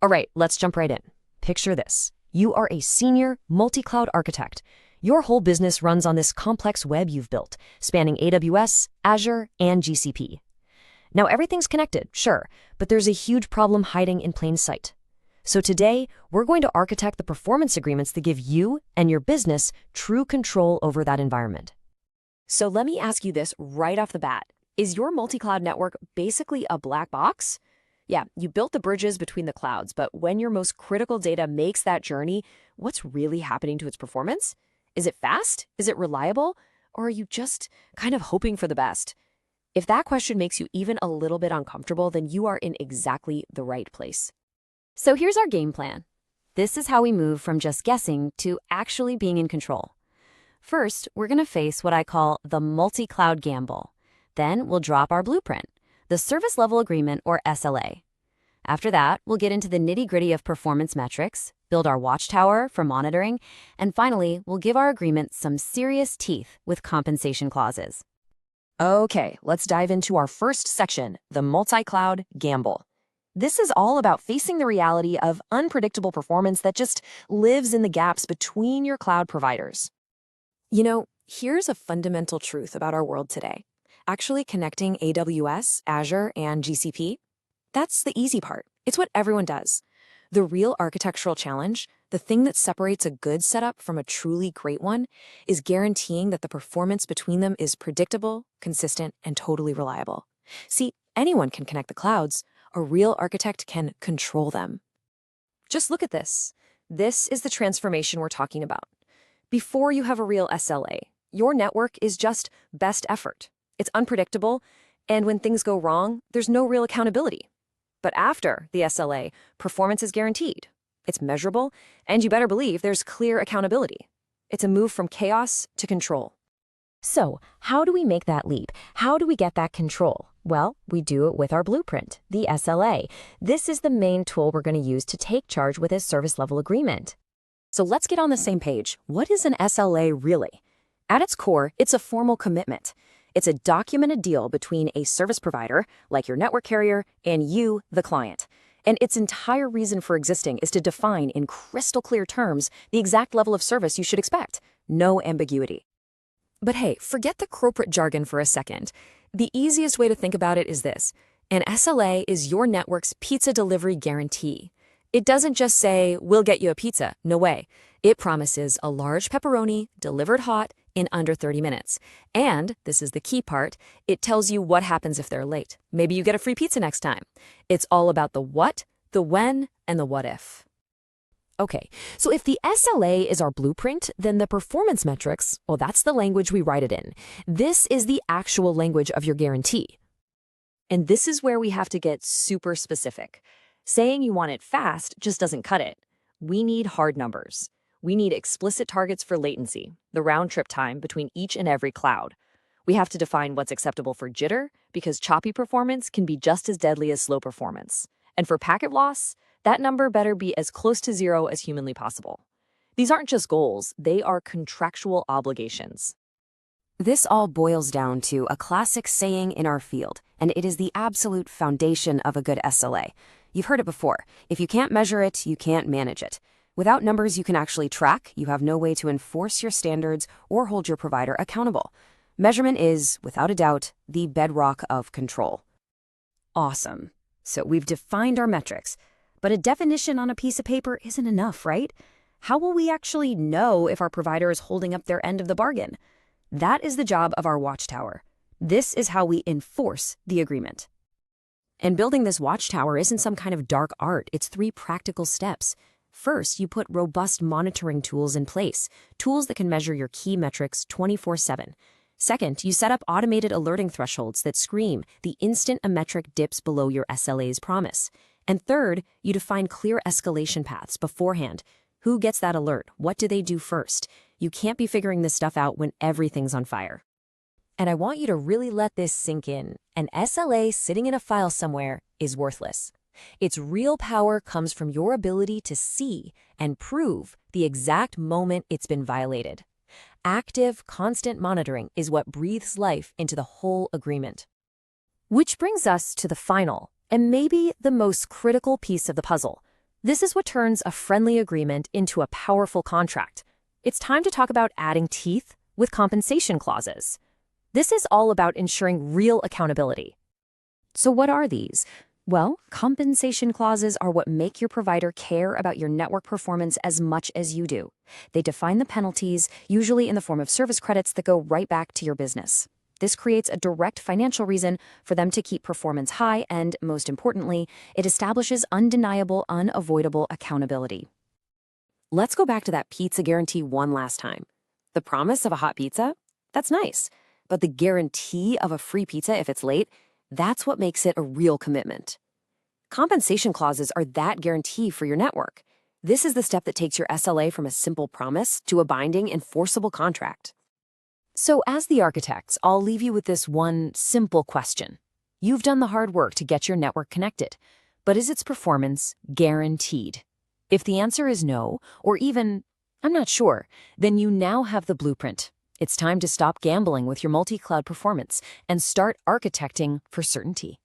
All right, let's jump right in. Picture this. You are a senior multi-cloud architect. Your whole business runs on this complex web you've built, spanning AWS, Azure, and GCP. Now, everything's connected, sure, but there's a huge problem hiding in plain sight. So today, we're going to architect the performance agreements that give you and your business true control over that environment. So let me ask you this right off the bat. Is your multi-cloud network basically a black box? Yeah, you built the bridges between the clouds, but when your most critical data makes that journey, what's really happening to its performance? Is it fast? Is it reliable? Or are you just kind of hoping for the best? If that question makes you even a little bit uncomfortable, then you are in exactly the right place. So here's our game plan. This is how we move from just guessing to actually being in control. First, we're going to face what I call the multi-cloud gamble. Then we'll drop our blueprint, the service level agreement or SLA. After that, we'll get into the nitty-gritty of performance metrics, build our watchtower for monitoring, and finally, we'll give our agreement some serious teeth with compensation clauses. Okay, let's dive into our first section, the multi-cloud gamble. This is all about facing the reality of unpredictable performance that just lives in the gaps between your cloud providers. You know, here's a fundamental truth about our world today. Actually connecting AWS, Azure, and GCP, that's the easy part. It's what everyone does. The real architectural challenge, the thing that separates a good setup from a truly great one, is guaranteeing that the performance between them is predictable, consistent, and totally reliable. See, anyone can connect the clouds. A real architect can control them. Just look at this. This is the transformation we're talking about. Before you have a real SLA, your network is just best effort. It's unpredictable, and when things go wrong, there's no real accountability. But after the SLA, performance is guaranteed. It's measurable, and you better believe there's clear accountability. It's a move from chaos to control. So, how do we make that leap? How do we get that control? Well, we do it with our blueprint, the SLA. This is the main tool we're going to use to take charge with a service level agreement. So let's get on the same page. What is an SLA really? At its core, it's a formal commitment. It's a documented deal between a service provider, like your network carrier, and you, the client. And its entire reason for existing is to define in crystal clear terms the exact level of service you should expect. No ambiguity. But hey, forget the corporate jargon for a second. The easiest way to think about it is this. An SLA is your network's pizza delivery guarantee. It doesn't just say, we'll get you a pizza. No way. It promises a large pepperoni delivered hot in under 30 minutes. And, this is the key part, it tells you what happens if they're late. Maybe you get a free pizza next time. It's all about the what, the when, and the what if. Okay, so if the SLA is our blueprint, then the performance metrics, well, that's the language we write it in. This is the actual language of your guarantee. And this is where we have to get super specific. Saying you want it fast just doesn't cut it. We need hard numbers. We need explicit targets for latency, the round-trip time between each and every cloud. We have to define what's acceptable for jitter, because choppy performance can be just as deadly as slow performance. And for packet loss, that number better be as close to zero as humanly possible. These aren't just goals, they are contractual obligations. This all boils down to a classic saying in our field, and it is the absolute foundation of a good SLA. You've heard it before. If you can't measure it, you can't manage it. Without numbers you can actually track, you have no way to enforce your standards or hold your provider accountable. Measurement is, without a doubt, the bedrock of control. Awesome. So we've defined our metrics, but a definition on a piece of paper isn't enough, right? How will we actually know if our provider is holding up their end of the bargain? That is the job of our watchtower. This is how we enforce the agreement. And building this watchtower isn't some kind of dark art, it's 3 practical steps. First, you put robust monitoring tools in place, tools that can measure your key metrics 24/7. Second, you set up automated alerting thresholds that scream the instant a metric dips below your SLA's promise. And third, you define clear escalation paths beforehand. Who gets that alert? What do they do first? You can't be figuring this stuff out when everything's on fire. And I want you to really let this sink in. An SLA sitting in a file somewhere is worthless. Its real power comes from your ability to see and prove the exact moment it's been violated. Active, constant monitoring is what breathes life into the whole agreement. Which brings us to the final, and maybe the most critical piece of the puzzle, This is what turns a friendly agreement into a powerful contract. It's time to talk about adding teeth with compensation clauses. This is all about ensuring real accountability. So what are these? Well, compensation clauses are what make your provider care about your network performance as much as you do. They define the penalties, usually in the form of service credits that go right back to your business. This creates a direct financial reason for them to keep performance high, and most importantly, it establishes undeniable, unavoidable accountability. Let's go back to that pizza guarantee one last time. The promise of a hot pizza? That's nice. But the guarantee of a free pizza if it's late? That's what makes it a real commitment. Compensation clauses are that guarantee for your network. This is the step that takes your SLA from a simple promise to a binding, enforceable contract. So as the architects, I'll leave you with this one simple question. You've done the hard work to get your network connected, but is its performance guaranteed? If the answer is no, or even, I'm not sure, then you now have the blueprint. It's time to stop gambling with your multi-cloud performance and start architecting for certainty.